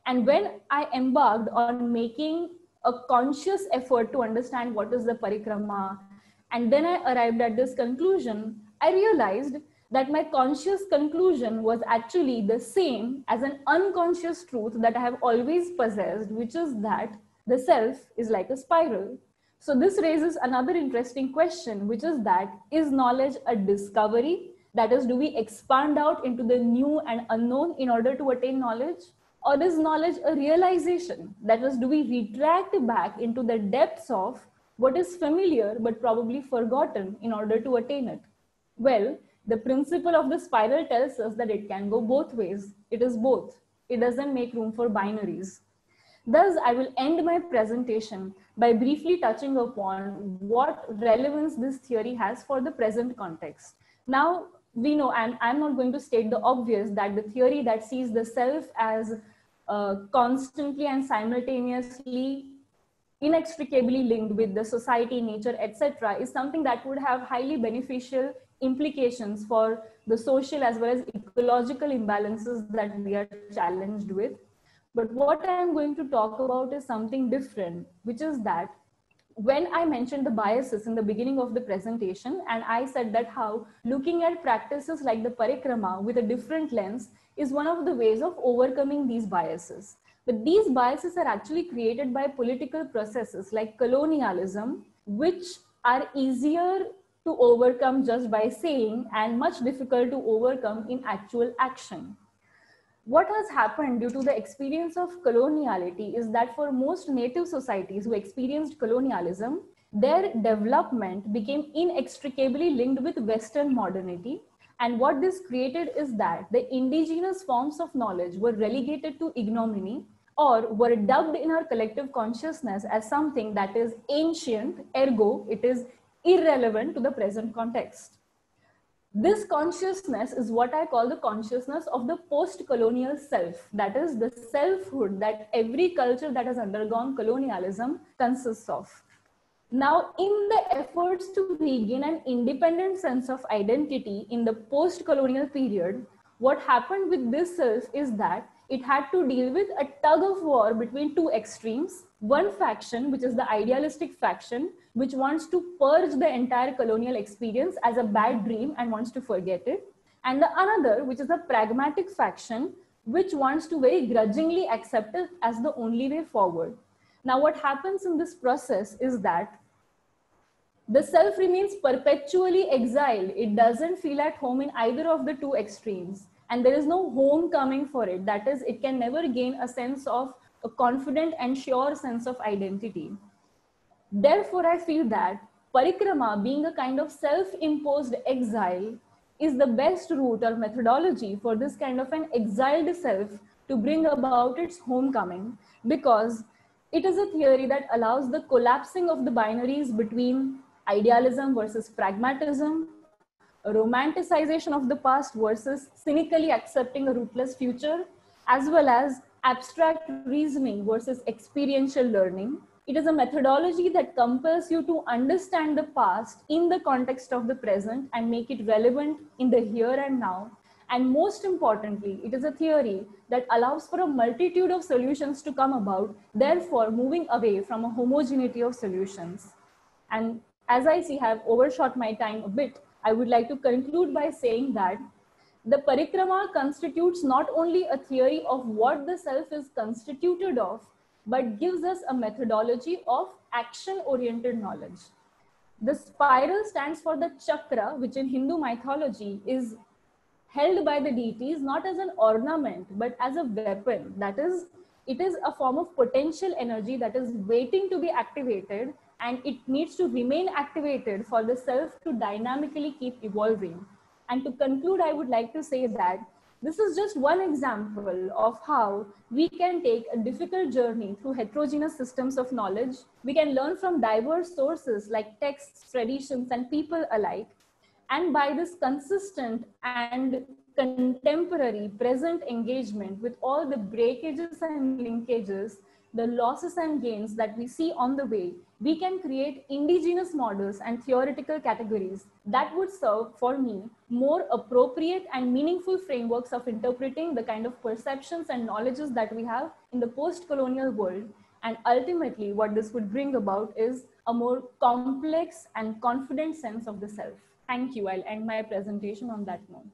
And when I embarked on making a conscious effort to understand what is the parikrama, and then I arrived at this conclusion, I realized that my conscious conclusion was actually the same as an unconscious truth that I have always possessed, which is that the self is like a spiral. So this raises another interesting question, which is that, is knowledge a discovery? That is, do we expand out into the new and unknown in order to attain knowledge? Or is knowledge a realization? That is, do we retract back into the depths of what is familiar but probably forgotten in order to attain it? Well, the principle of the spiral tells us that it can go both ways. It is both. It doesn't make room for binaries. Thus, I will end my presentation by briefly touching upon what relevance this theory has for the present context. Now, we know, and I'm not going to state the obvious, that the theory that sees the self as constantly and simultaneously inextricably linked with the society, nature, etc., is something that would have highly beneficial implications for the social as well as ecological imbalances that we are challenged with. But what I'm going to talk about is something different, which is that when I mentioned the biases in the beginning of the presentation, and I said that how looking at practices like the parikrama with a different lens is one of the ways of overcoming these biases. But these biases are actually created by political processes like colonialism, which are easier to overcome just by saying and much difficult to overcome in actual action. What has happened due to the experience of coloniality is that for most native societies who experienced colonialism, their development became inextricably linked with Western modernity. And what this created is that the indigenous forms of knowledge were relegated to ignominy or were dubbed in our collective consciousness as something that is ancient, ergo it is irrelevant to the present context. This consciousness is what I call the consciousness of the post-colonial self. That is the selfhood that every culture that has undergone colonialism consists of. Now, in the efforts to regain an independent sense of identity in the post-colonial period, what happened with this self is that it had to deal with a tug of war between two extremes. One faction, which is the idealistic faction, which wants to purge the entire colonial experience as a bad dream and wants to forget it. And the another, which is a pragmatic faction, which wants to very grudgingly accept it as the only way forward. Now, what happens in this process is that the self remains perpetually exiled. It doesn't feel at home in either of the two extremes. And there is no homecoming for it. That is, it can never gain a sense of a confident and sure sense of identity. Therefore, I feel that parikrama, being a kind of self-imposed exile, is the best route or methodology for this kind of an exiled self to bring about its homecoming, because it is a theory that allows the collapsing of the binaries between idealism versus pragmatism, a romanticization of the past versus cynically accepting a rootless future, as well as abstract reasoning versus experiential learning. It is a methodology that compels you to understand the past in the context of the present and make it relevant in the here and now. And most importantly, it is a theory that allows for a multitude of solutions to come about, therefore moving away from a homogeneity of solutions. And as I see, have overshot my time a bit, I would like to conclude by saying that the parikrama constitutes not only a theory of what the self is constituted of, but gives us a methodology of action-oriented knowledge. The spiral stands for the chakra, which in Hindu mythology is held by the deities not as an ornament, but as a weapon. That is, it is a form of potential energy that is waiting to be activated, and it needs to remain activated for the self to dynamically keep evolving. And to conclude, I would like to say that this is just one example of how we can take a difficult journey through heterogeneous systems of knowledge. We can learn from diverse sources like texts, traditions, and people alike. And by this consistent and contemporary present engagement with all the breakages and linkages, the losses and gains that we see on the way, we can create indigenous models and theoretical categories that would serve, for me, more appropriate and meaningful frameworks of interpreting the kind of perceptions and knowledges that we have in the post-colonial world. And ultimately, what this would bring about is a more complex and confident sense of the self. Thank you. I'll end my presentation on that note.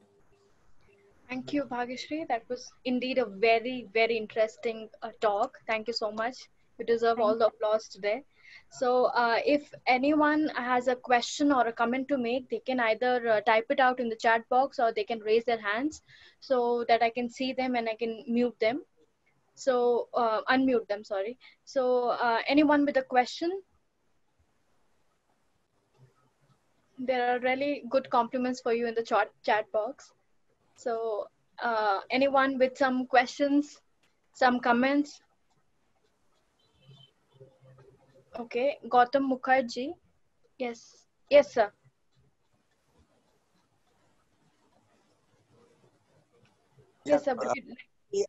Thank you, Bhagyashree. That was indeed a very, very interesting talk. Thank you so much. You deserve all the applause today. So if anyone has a question or a comment to make, they can either type it out in the chat box or they can raise their hands so that I can see them and I can mute them. So unmute them, sorry. So anyone with a question? There are really good compliments for you in the chat box. So anyone with some questions, some comments? Okay, Gautam Mukherjee. Yes, yes, sir. Yes, sir.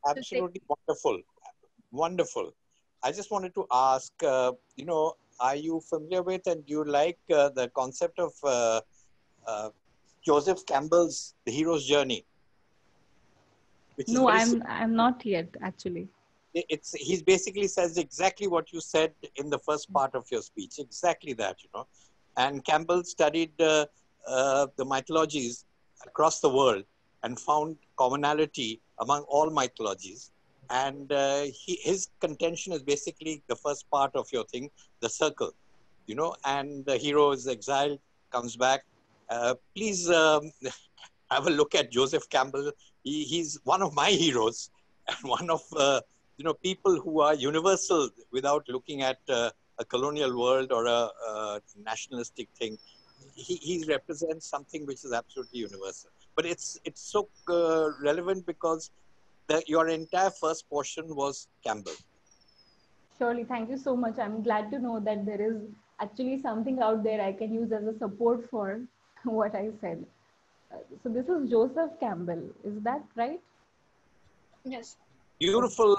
Absolutely wonderful. Wonderful. I just wanted to ask, you know, are you familiar with and do you like the concept of Joseph Campbell's The Hero's Journey? No, I'm not yet, actually. He basically says exactly what you said in the first part of your speech, exactly that, you know. And Campbell studied the mythologies across the world and found commonality among all mythologies. And his contention is basically the first part of your thing, the circle, you know, and the hero is exiled, comes back. Please have a look at Joseph Campbell. He's one of my heroes and one of, you know, people who are universal without looking at a colonial world or a nationalistic thing. He represents something which is absolutely universal. But it's so relevant because your entire first portion was Campbell. Surely, thank you so much. I'm glad to know that there is actually something out there I can use as a support for what I said. So this is Joseph Campbell, is that right? Yes. Beautiful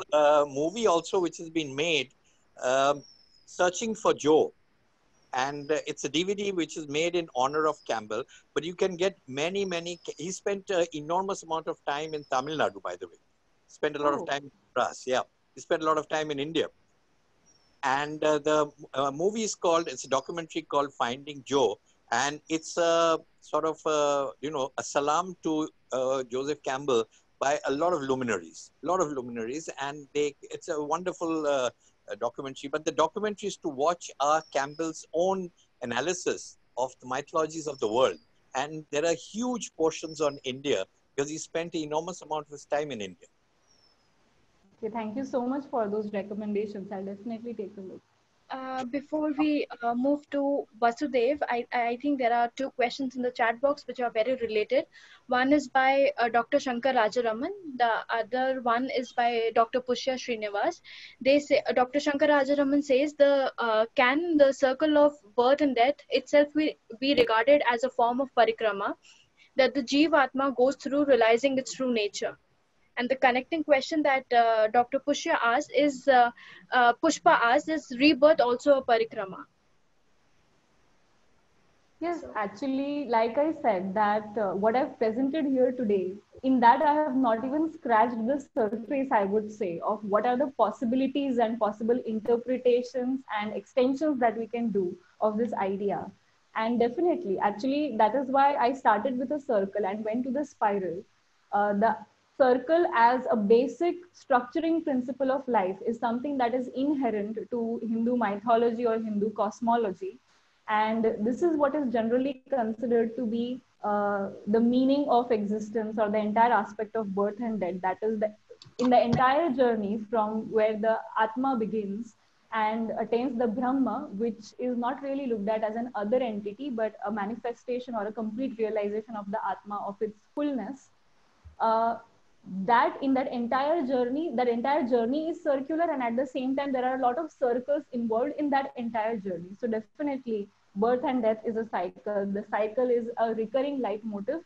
movie also, which has been made, Searching for Joe. And it's a DVD which is made in honor of Campbell. But you can get many. He spent an enormous amount of time in Tamil Nadu, by the way. Spent a lot of time in Madras. Yeah, he spent a lot of time in India. And the movie is called, it's a documentary called Finding Joe. And it's a sort of, a salam to Joseph Campbell by a lot of luminaries. And it's a wonderful documentary. But the documentary is to watch Campbell's own analysis of the mythologies of the world. And there are huge portions on India because he spent an enormous amount of his time in India. Okay, thank you so much for those recommendations. I'll definitely take a look. Before we move to Vasudev, I think there are two questions in the chat box which are very related. One is by Dr. Shankar Rajaraman. The other one is by Dr. Pushya Srinivas. They say, Dr. Shankar Rajaraman says, can the circle of birth and death itself be regarded as a form of parikrama that the Jivatma goes through realizing its true nature? And the connecting question that Dr. Pushpa asked is, rebirth also a parikrama? Yes, actually, like I said, that what I've presented here today, in that I have not even scratched the surface, I would say, of what are the possibilities and possible interpretations and extensions that we can do of this idea. And definitely, actually, that is why I started with a circle and went to the spiral. The circle as a basic structuring principle of life is something that is inherent to Hindu mythology or Hindu cosmology. And this is what is generally considered to be the meaning of existence or the entire aspect of birth and death. That is, in the entire journey from where the Atma begins and attains the Brahma, which is not really looked at as an other entity, but a manifestation or a complete realization of the Atma of its fullness. That entire journey is circular, and at the same time there are a lot of circles involved in that entire journey. So definitely birth and death is a cycle. The cycle is a recurring leitmotif.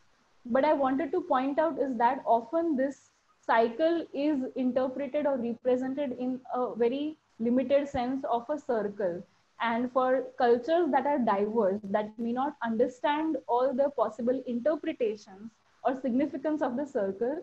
But I wanted to point out is that often this cycle is interpreted or represented in a very limited sense of a circle. And for cultures that are diverse, that may not understand all the possible interpretations or significance of the circle,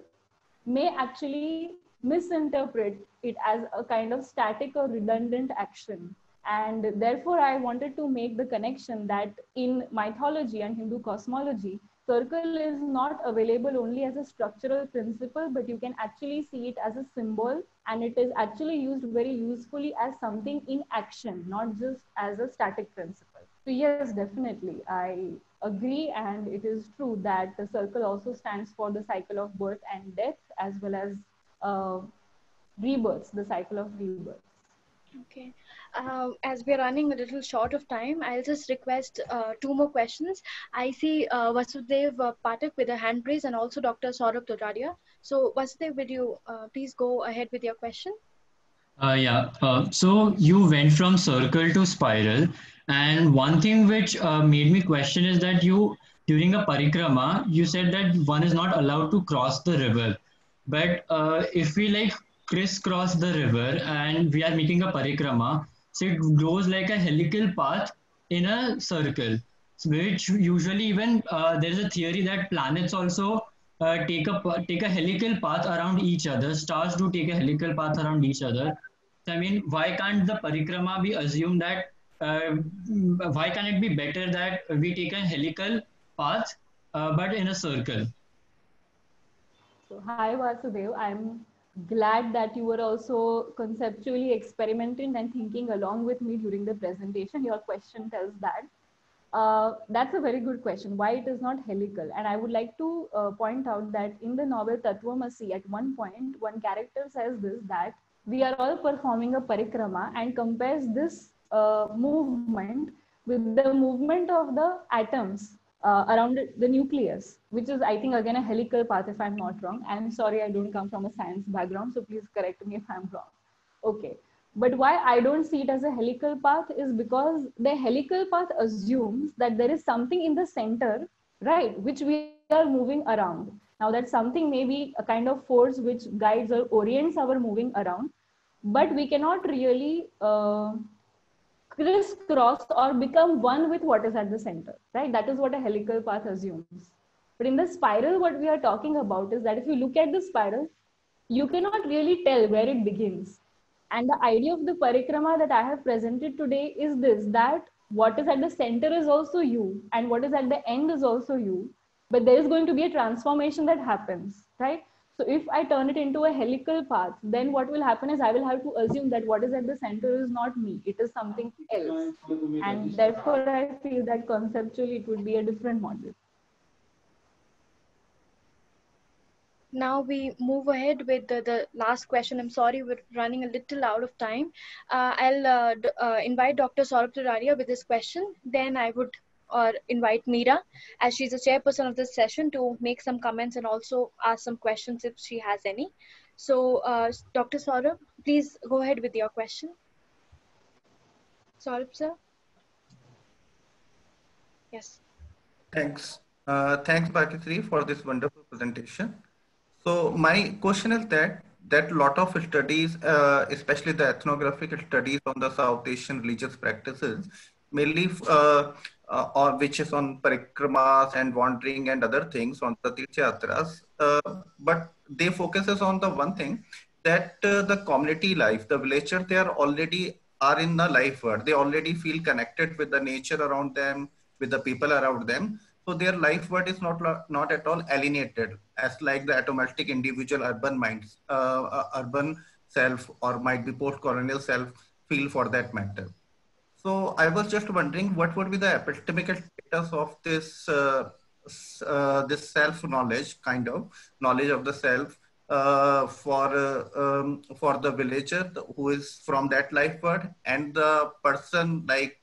may actually misinterpret it as a kind of static or redundant action. And therefore, I wanted to make the connection that in mythology and Hindu cosmology, circle is not available only as a structural principle, but you can actually see it as a symbol, and it is actually used very usefully as something in action, not just as a static principle. So yes, definitely, I agree, and it is true that the circle also stands for the cycle of birth and death, as well as rebirths, the cycle of rebirth. Okay. As we're running a little short of time, I'll just request two more questions. I see Vasudev Pathak with a hand raise and also Dr. Saurabh Totaria. So Vasudev, would you please go ahead with your question? So you went from circle to spiral, and one thing which made me question is that during a parikrama, you said that one is not allowed to cross the river. But if we like crisscross the river and we are making a parikrama, so it goes like a helical path in a circle, which usually even there is a theory that planets also take a helical path around each other. Stars do take a helical path around each other. I mean, why can't the parikrama be assumed that, why can it be better that we take a helical path, but in a circle? So, hi Vasudev, I'm glad that you were also conceptually experimenting and thinking along with me during the presentation. Your question tells that. That's a very good question, why it is not helical. And I would like to point out that in the novel Tatvamasi, at one point, one character says this, that we are all performing a parikrama, and compares this movement with the movement of the atoms around the nucleus, which is, I think, again, a helical path, if I'm not wrong. I'm sorry, I don't come from a science background, so please correct me if I'm wrong. Okay. But why I don't see it as a helical path is because the helical path assumes that there is something in the center right? Which we are moving around. Now that something may be a kind of force which guides or orients our moving around, but we cannot really crisscross or become one with what is at the center, right? That is what a helical path assumes. But in the spiral, what we are talking about is that if you look at the spiral, you cannot really tell where it begins. And the idea of the parikrama that I have presented today is this, that what is at the center is also you, and what is at the end is also you. But there is going to be a transformation that happens, right? So if I turn it into a helical path, then what will happen is I will have to assume that what is at the center is not me, it is something else. And therefore, I feel that conceptually it would be a different model. Now we move ahead with the last question. I'm sorry, we're running a little out of time. I'll invite Dr. Saurabh Turaria with this question. Then I would invite Meera, as she's the chairperson of this session, to make some comments and also ask some questions if she has any. So, Dr. Saurabh, please go ahead with your question. Saurabh, sir? Yes. Thanks. Thanks, Bhagirathi, for this wonderful presentation. So my question is that lot of studies, especially the ethnographic studies on the South Asian religious practices, mainly or which is on parikramas and wandering and other things on the tirtha but they focuses on the one thing that the community life, the villager, they already are in the life world. They already feel connected with the nature around them, with the people around them. So their life word is not at all alienated, as like the atomistic individual urban minds, urban self, or might be post-colonial self feel for that matter. So I was just wondering what would be the epistemical status of this this self-knowledge, kind of knowledge of the self for the villager who is from that life word, and the person like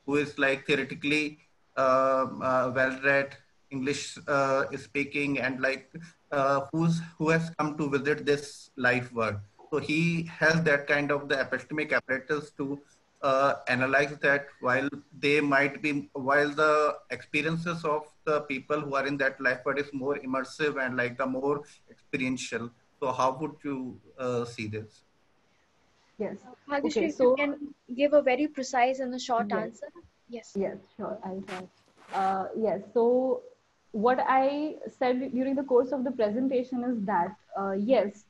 who is like theoretically well-read, English speaking, and like who has come to visit this life world. So he has that kind of the epistemic apparatus to analyze that, while the experiences of the people who are in that life world is more immersive and like the more experiential. So how would you see this? Yes. Bhagyashree, Okay, if so you can give a very precise and a short yes. answer. Yes. Yes, sure, I'll try. Yes, so what I said during the course of the presentation is that, yes,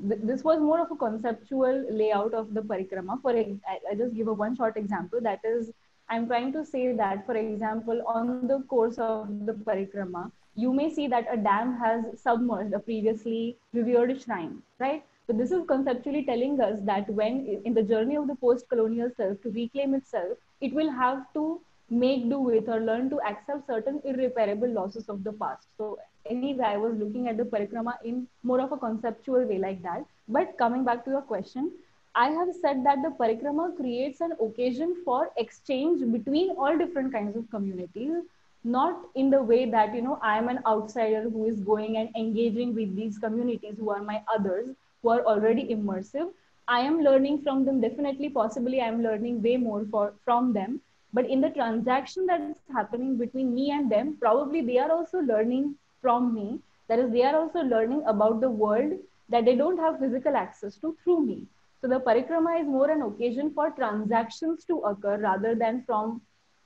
this was more of a conceptual layout of the parikrama. I just give a one short example. That is, I'm trying to say that, for example, on the course of the parikrama, you may see that a dam has submerged a previously revered shrine, right? So this is conceptually telling us that when in the journey of the post-colonial self to reclaim itself, it will have to make do with or learn to accept certain irreparable losses of the past. So anyway, I was looking at the parikrama in more of a conceptual way like that. But coming back to your question, I have said that the parikrama creates an occasion for exchange between all different kinds of communities, not in the way that, I am an outsider who is going and engaging with these communities who are my others, who are already immersive. I am learning from them, definitely, possibly I am learning way more from them. But in the transaction that is happening between me and them, probably they are also learning from me. That is, they are also learning about the world that they don't have physical access to through me. So the parikrama is more an occasion for transactions to occur rather than from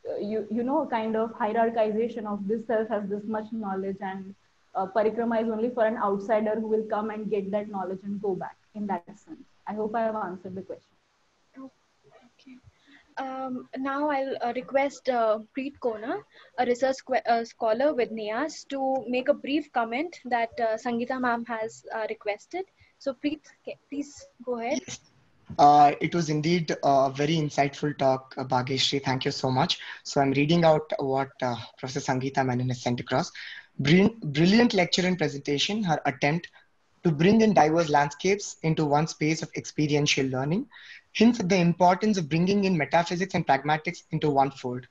kind of hierarchization of this self has this much knowledge, and parikrama is only for an outsider who will come and get that knowledge and go back, in that sense. I hope I have answered the question. Okay. Now I'll request Preet Kona, a research scholar with NIAS, to make a brief comment that Sangeeta ma'am has requested. So Preet, please go ahead. Yes. It was indeed a very insightful talk, Bhagyashree. Thank you so much. So I'm reading out what Professor Sangeeta Menon has sent across. Brilliant lecture and presentation, her attempt to bring in diverse landscapes into one space of experiential learning hints at the importance of bringing in metaphysics and pragmatics into one fold.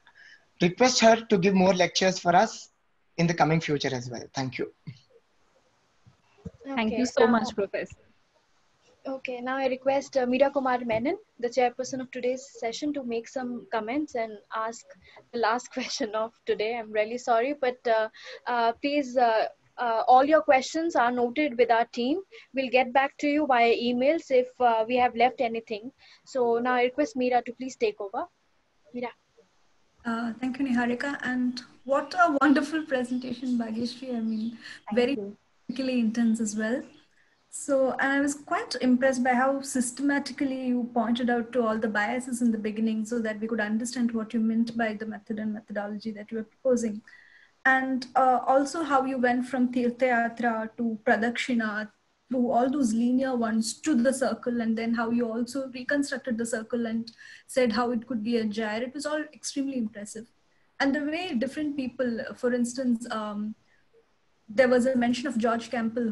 Request her to give more lectures for us in the coming future as well. Thank you. Thank you so much, Professor. Okay, now I request Meera Kumar Menon, the chairperson of today's session, to make some comments and ask the last question of today. I'm really sorry, but please, all your questions are noted with our team. We'll get back to you via emails if we have left anything. So now I request Meera to please take over. Meera. Thank you, Niharika. And what a wonderful presentation, Bhageshri. I mean, very technically intense as well. So, and I was quite impressed by how systematically you pointed out to all the biases in the beginning so that we could understand what you meant by the method and methodology that you were proposing. And also how you went from Tirthayatra to Pradakshina, through all those linear ones to the circle, and then how you also reconstructed the circle and said how it could be a gyre. It was all extremely impressive. And the way different people, for instance, there was a mention of George Campbell,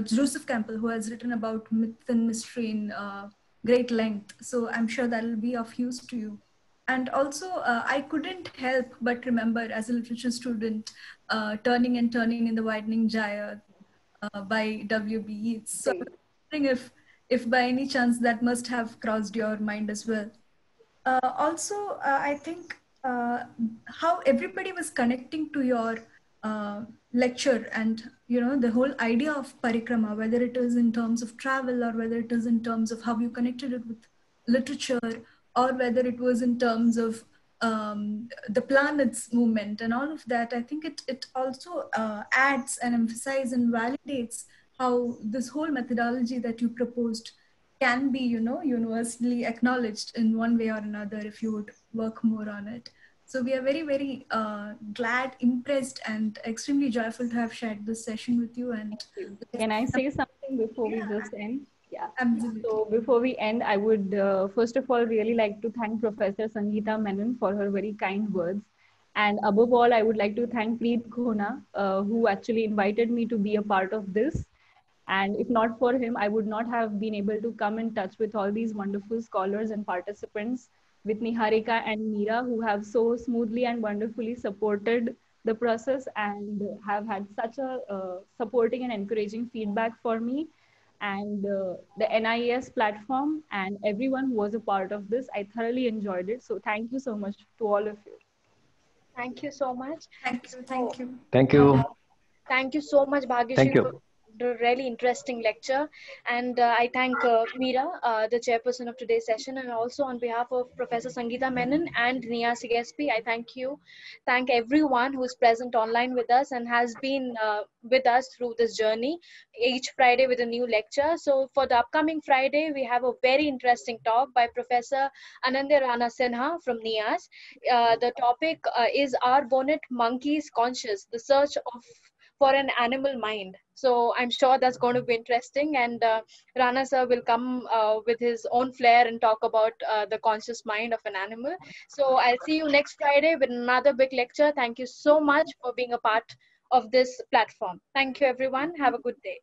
Joseph Campbell, who has written about myth and mystery in great length. So I'm sure that will be of use to you. And also, I couldn't help but remember as a literature student, Turning and Turning in the Widening Gyre by W.B. Yeats. So I'm wondering if by any chance that must have crossed your mind as well. Also, I think how everybody was connecting to your lecture, and the whole idea of parikrama, whether it is in terms of travel or whether it is in terms of how you connected it with literature, or whether it was in terms of the planets movement and all of that. I think it also adds and emphasizes and validates how this whole methodology that you proposed can be, universally acknowledged in one way or another if you would work more on it. So we are very, very glad, impressed, and extremely joyful to have shared this session with you. And can I say something before we just end? Yeah, absolutely. So before we end, I would first of all really like to thank Professor Sangeeta Menon for her very kind words. And above all, I would like to thank Preet Khona, who actually invited me to be a part of this. And if not for him, I would not have been able to come in touch with all these wonderful scholars and participants, with Niharika and Meera, who have so smoothly and wonderfully supported the process and have had such a supporting and encouraging feedback for me. And the NIES platform and everyone who was a part of this, I thoroughly enjoyed it. So thank you so much to all of you. Thank you so much. Thank you. Thank you. Thank you. Thank you so much, Bhageshri. Thank you. The really interesting lecture, and I thank Meera, the chairperson of today's session, and also on behalf of Professor Sangeeta Menon and Nia Sigespi, I thank everyone who is present online with us and has been with us through this journey each Friday with a new lecture. So for the upcoming Friday, we have a very interesting talk by Professor Anandya Rana Sinha from NIAS. The topic is Are Bonnet Monkeys Conscious? The Search for an Animal Mind. So I'm sure that's going to be interesting, and Rana sir will come with his own flair and talk about the conscious mind of an animal. So I'll see you next Friday with another big lecture. Thank you so much for being a part of this platform. Thank you, everyone. Have a good day.